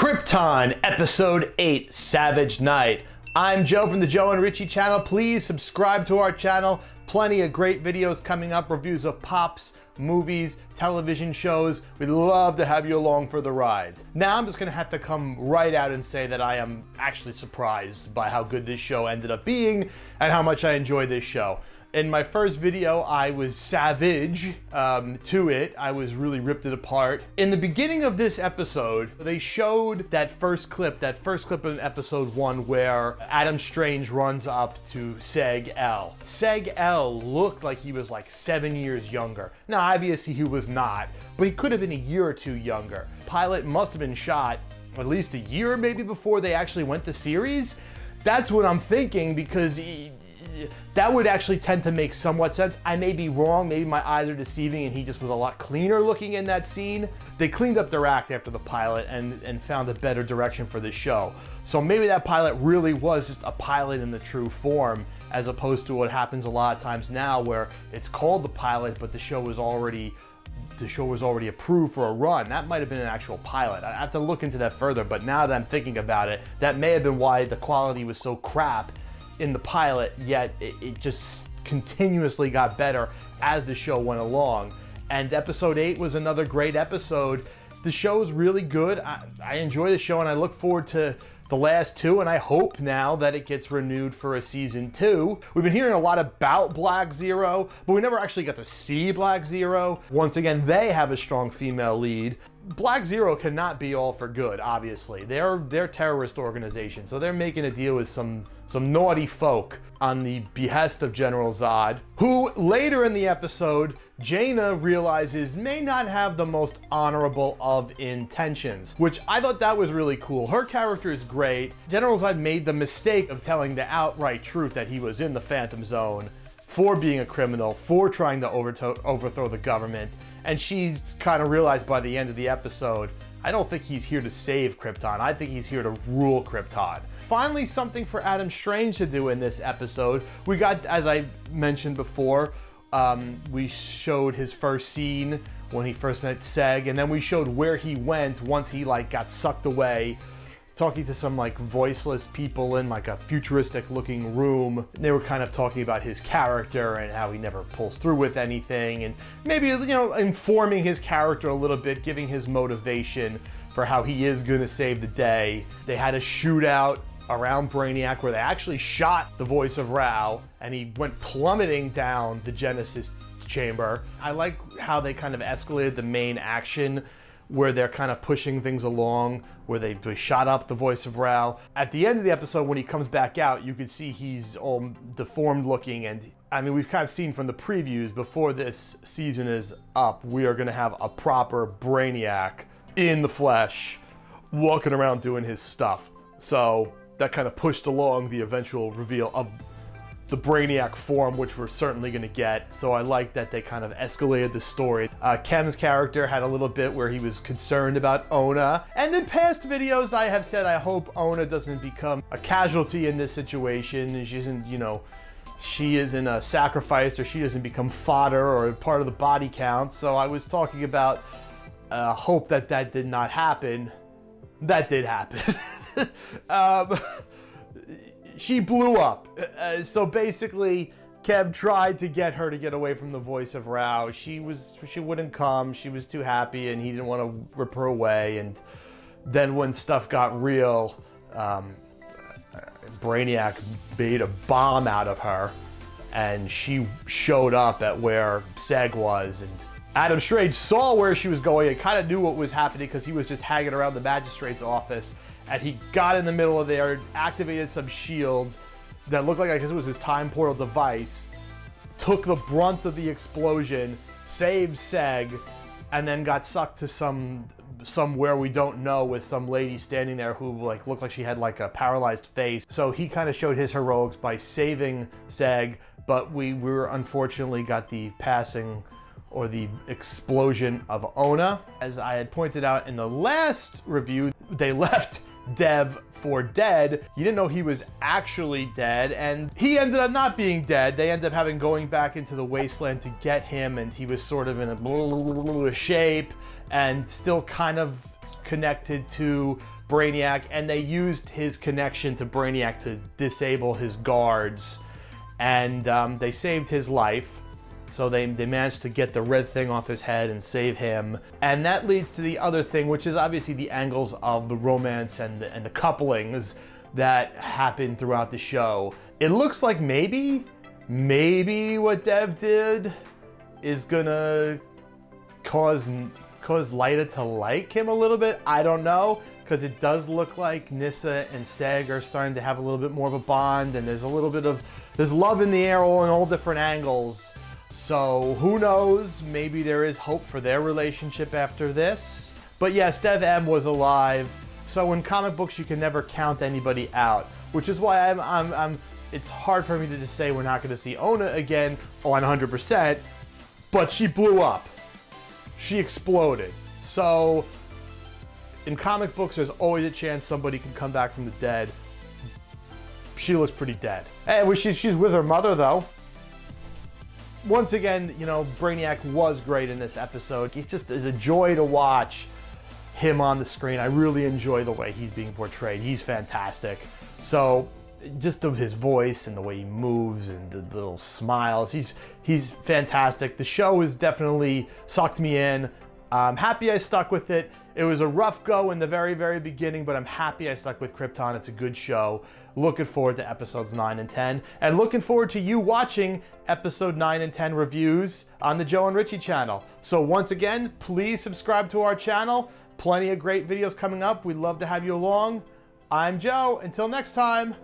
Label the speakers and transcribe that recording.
Speaker 1: Krypton, Episode 8, Savage Night. I'm Joe from the Joe and Richie channel. Please subscribe to our channel. Plenty of great videos coming up, reviews of pops, movies, television shows. We'd love to have you along for the ride. Now I'm just gonna have to come right out and say that I am actually surprised by how good this show ended up being and how much I enjoyed this show. In my first video, I was savage to it. I was really ripped it apart. In the beginning of this episode, they showed that first clip in episode 1 where Adam Strange runs up to Seg-El. Seg-El looked like he was like 7 years younger. Now, obviously he was not, but he could have been a year or two younger. Pilot must have been shot at least a year maybe before they actually went to series. That's what I'm thinking, because that would actually tend to make somewhat sense. I may be wrong, maybe my eyes are deceiving and he just was a lot cleaner looking in that scene. They cleaned up their act after the pilot and found a better direction for the show. So maybe that pilot really was just a pilot in the true form, as opposed to what happens a lot of times now where it's called the pilot, but the show was already approved for a run. That might have been an actual pilot. I have to look into that further, but now that I'm thinking about it, that may have been why the quality was so crap in the pilot, yet it just continuously got better as the show went along. And episode 8 was another great episode. The show is really good. I enjoy the show and I look forward to the last 2, and I hope now that it gets renewed for a season 2. We've been hearing a lot about Black Zero, but we never actually got to see Black Zero. Once again, they have a strong female lead. Black Zero cannot be all for good, obviously. They're a terrorist organization, so they're making a deal with some naughty folk on the behest of General Zod, who later in the episode, Jaina realizes may not have the most honorable of intentions, which I thought that was really cool. Her character is great. General Zod made the mistake of telling the outright truth that he was in the Phantom Zone for being a criminal, for trying to overthrow the government, and she kind of realized by the end of the episode, I don't think he's here to save Krypton. I think he's here to rule Krypton. Finally, something for Adam Strange to do in this episode. We got, as I mentioned before, we showed his first scene when he first met Seg, and then we showed where he went once he got sucked away, talking to some voiceless people in a futuristic looking room. They were kind of talking about his character and how he never pulls through with anything, and maybe, informing his character a little bit, giving his motivation for how he is gonna save the day. They had a shootout around Brainiac where they actually shot the voice of Rao and he went plummeting down the Genesis chamber. I like how they kind of escalated the main action where they're kind of pushing things along, where they shot up the voice of Rao. At the end of the episode, when he comes back out, you can see he's all deformed looking, and I mean, we've kind of seen from the previews before this season is up, we are gonna have a proper Brainiac in the flesh, walking around doing his stuff. So that kind of pushed along the eventual reveal of the Brainiac form, which we're certainly going to get. So I like that they kind of escalated the story. Kem's character had a little bit where he was concerned about Ona. And in past videos, I have said I hope Ona doesn't become a casualty in this situation. She isn't, she isn't sacrificed, or she doesn't become fodder or part of the body count. So I was talking about hope that did not happen. That did happen. She blew up. So basically, Kev tried to get her to get away from the voice of Rao. She wouldn't come. She was too happy, and he didn't want to rip her away. And then when stuff got real, Brainiac made a bomb out of her, and she showed up at where Seg was, and Adam Strange saw where she was going and kind of knew what was happening because he was just hanging around the magistrate's office, and he got in the middle of there, activated some shield that looked like, I guess it was his time portal device, took the brunt of the explosion, saved Seg, and then got sucked to somewhere we don't know with some lady standing there who looked like she had a paralyzed face. So he kind of showed his heroics by saving Seg, but we were unfortunately got the passing or the explosion of Ona. As I had pointed out in the last review, they left Dev for dead. You didn't know he was actually dead, and he ended up not being dead. They ended up going back into the wasteland to get him, and he was sort of in a shape and still kind of connected to Brainiac, and they used his connection to Brainiac to disable his guards, and they saved his life. So they managed to get the red thing off his head and save him. And that leads to the other thing, which is obviously the angles of the romance and the couplings that happen throughout the show. It looks like maybe what Dev did is gonna cause Lyta to like him a little bit. I don't know, because it does look like Nyssa and Seg are starting to have a little bit more of a bond, and there's a little bit of, there's love in the air all in all different angles. So who knows, maybe there is hope for their relationship after this. But yes, Dev M was alive. So in comic books, you can never count anybody out, which is why it's hard for me to just say we're not going to see Ona again on 100%, but she blew up. She exploded. So in comic books, there's always a chance somebody can come back from the dead. She looks pretty dead. Hey, she's with her mother, though. Once again, you know, Brainiac was great in this episode. He's just is a joy to watch him on the screen. I really enjoy the way he's being portrayed. He's fantastic. So just his voice and the way he moves and the little smiles, he's fantastic. The show has definitely sucked me in. I'm happy I stuck with it. It was a rough go in the very, very beginning, but I'm happy I stuck with Krypton. It's a good show. Looking forward to episodes 9 and 10. And looking forward to you watching episode 9 and 10 reviews on the Joe and Richie channel. So once again, please subscribe to our channel. Plenty of great videos coming up. We'd love to have you along. I'm Joe. Until next time.